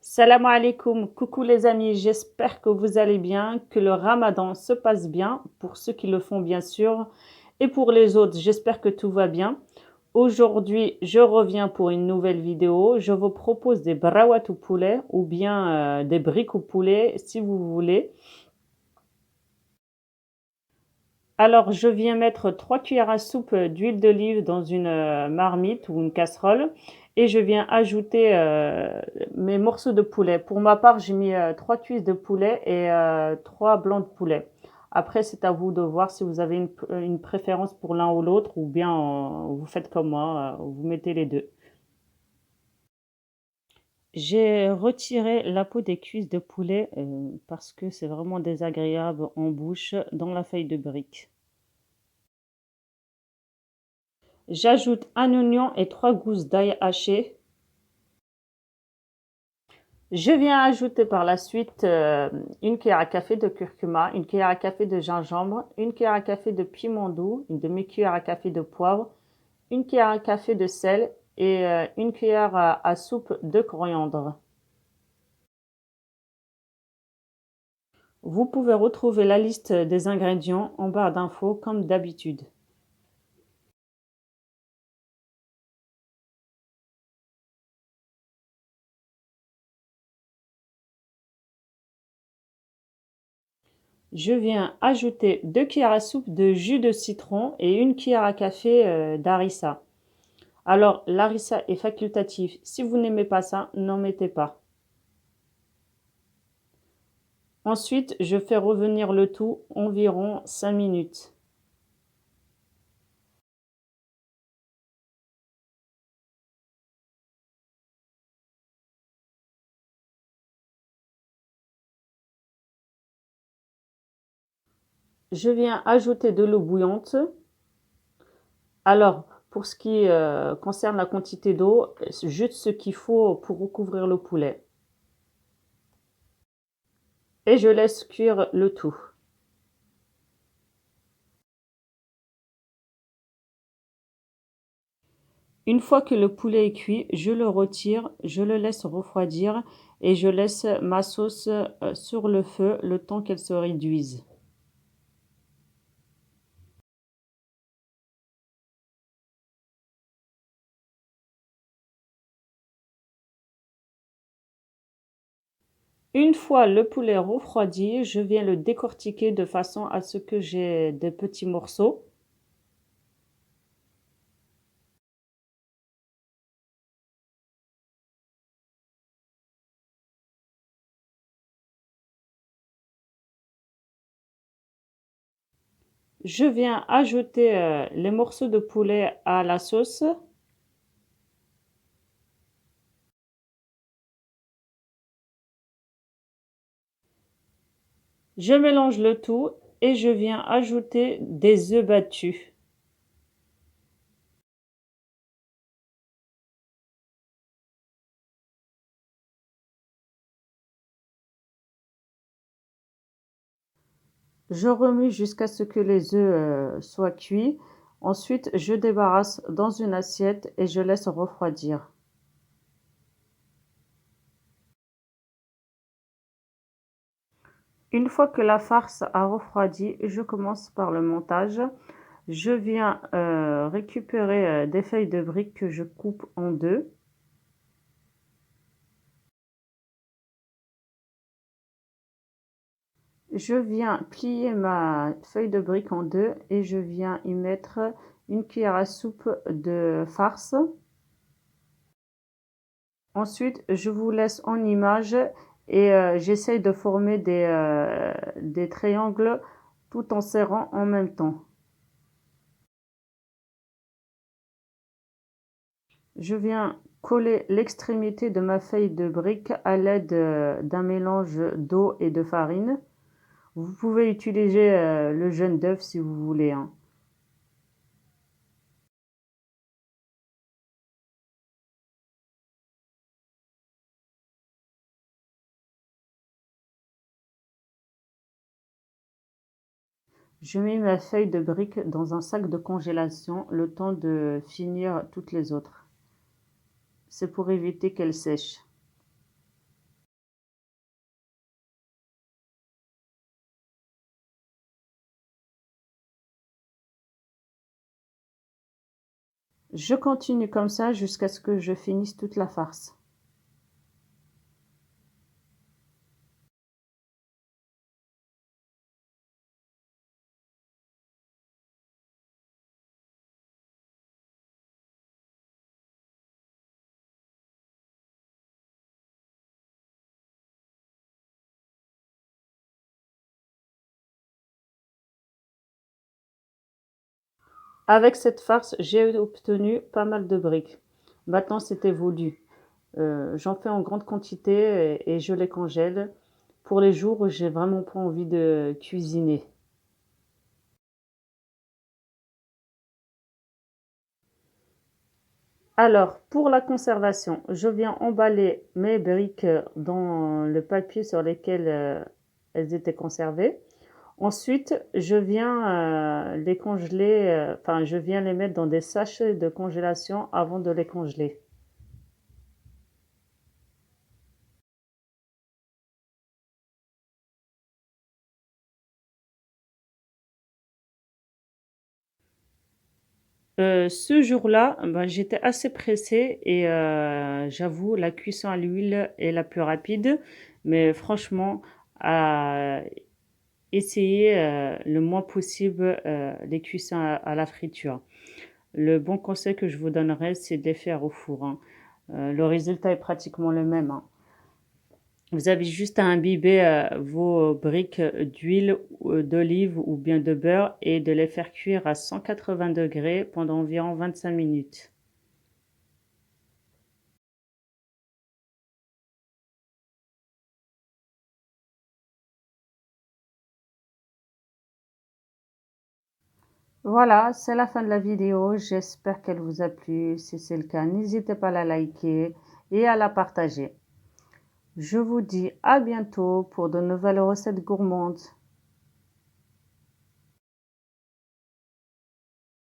Salam alaikum, coucou les amis, j'espère que vous allez bien, que le ramadan se passe bien, pour ceux qui le font bien sûr, et pour les autres, j'espère que tout va bien. Aujourd'hui, je reviens pour une nouvelle vidéo. Je vous propose des brawat au poulet ou bien des briques au poulet si vous voulez. Alors, je viens mettre 3 cuillères à soupe d'huile d'olive dans une marmite ou une casserole et je viens ajouter mes morceaux de poulet. Pour ma part, j'ai mis 3 cuisses de poulet et 3 blancs de poulet. Après, c'est à vous de voir si vous avez une préférence pour l'un ou l'autre ou bien vous faites comme moi, vous mettez les deux. J'ai retiré la peau des cuisses de poulet parce que c'est vraiment désagréable en bouche dans la feuille de brique. J'ajoute un oignon et 3 gousses d'ail hachées. Je viens ajouter par la suite une cuillère à café de curcuma, une cuillère à café de gingembre, une cuillère à café de piment doux, une demi-cuillère à café de poivre, une cuillère à café de sel et une cuillère à soupe de coriandre. Vous pouvez retrouver la liste des ingrédients en barre d'infos comme d'habitude. Je viens ajouter 2 cuillères à soupe de jus de citron et une cuillère à café d'harissa. Alors, l'harissa est facultatif. Si vous n'aimez pas ça, n'en mettez pas. Ensuite, je fais revenir le tout environ 5 minutes. Je viens ajouter de l'eau bouillante. Alors, pour ce qui concerne la quantité d'eau, c'est juste ce qu'il faut pour recouvrir le poulet. Et je laisse cuire le tout. Une fois que le poulet est cuit, je le retire, je le laisse refroidir et je laisse ma sauce sur le feu le temps qu'elle se réduise. Une fois le poulet refroidi, je viens le décortiquer de façon à ce que j'ai des petits morceaux. Je viens ajouter les morceaux de poulet à la sauce. Je mélange le tout et je viens ajouter des œufs battus. Je remue jusqu'à ce que les œufs soient cuits. Ensuite, je débarrasse dans une assiette et je laisse refroidir. Une fois que la farce a refroidi, je commence par le montage. Je viens récupérer des feuilles de briques que je coupe en deux. Je viens plier ma feuille de brique en deux et je viens y mettre une cuillère à soupe de farce. Ensuite, je vous laisse en image et j'essaye de former des triangles tout en serrant en même temps. Je viens coller l'extrémité de ma feuille de brique à l'aide d'un mélange d'eau et de farine. Vous pouvez utiliser le jaune d'œuf si vous voulez, hein. Je mets ma feuille de brique dans un sac de congélation le temps de finir toutes les autres. C'est pour éviter qu'elles sèchent. Je continue comme ça jusqu'à ce que je finisse toute la farce. Avec cette farce, j'ai obtenu pas mal de briques. Maintenant, c'est évolué. J'en fais en grande quantité et je les congèle pour les jours où j'ai vraiment pas envie de cuisiner. Alors, pour la conservation, je viens emballer mes briques dans le papier sur lequel elles étaient conservées. Ensuite, je viens les congeler, enfin, je viens les mettre dans des sachets de congélation avant de les congeler. Ce jour-là, ben, j'étais assez pressée et j'avoue, la cuisson à l'huile est la plus rapide, mais franchement, à essayer le moins possible les cuissons à la friture. Le bon conseil que je vous donnerais, c'est de les faire au four, hein. Le résultat est pratiquement le même, hein. Vous avez juste à imbiber vos briques d'huile, d'olive ou bien de beurre et de les faire cuire à 180 degrés pendant environ 25 minutes. Voilà, c'est la fin de la vidéo. J'espère qu'elle vous a plu. Si c'est le cas, n'hésitez pas à la liker et à la partager. Je vous dis à bientôt pour de nouvelles recettes gourmandes.